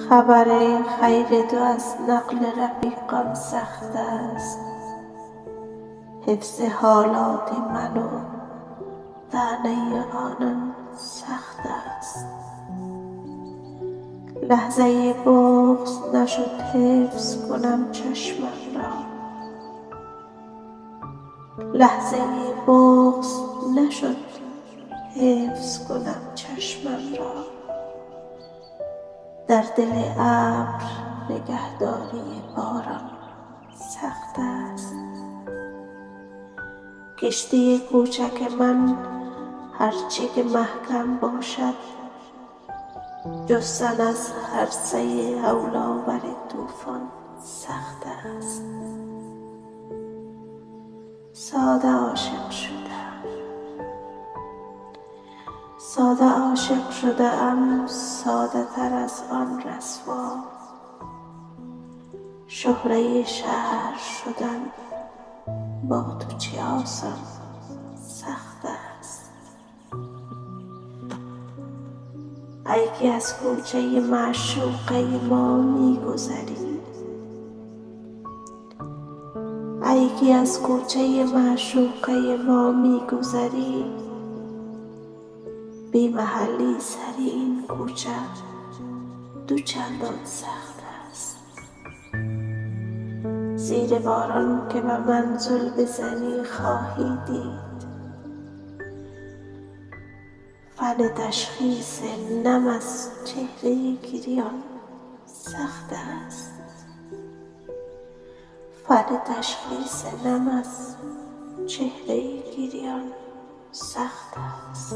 خبر خیر تو از نقل رفیقان سخت است. حفظ حالات من و طعنه آنان سخت است. لحظه بغض نشد حفظ کنم چشمم را. لحظه بغض نشد حفظ کنم چشمم را. در دل ابر نگهداری باران سخت است. کشتی کوچک من هرچه که محکم باشد، جستن از عرصه هولآور طوفان سخت است. ساده عاشق شده‌ام، ساده تر از آن رسوا. شهره شهر شدن با تو چه آسان سخت است. ای که از کوچه معشوقه ما می‌گذری، ای که از کوچه معشوقه ما می‌گذری، بی محلی سری این کوچه دو چندان سخت است. زیر باران که به منزل بزنی خواهی دید، فن تشخیص نم از چهره گریان سخت است. فن تشخیص نم از چهره گریان سخت است.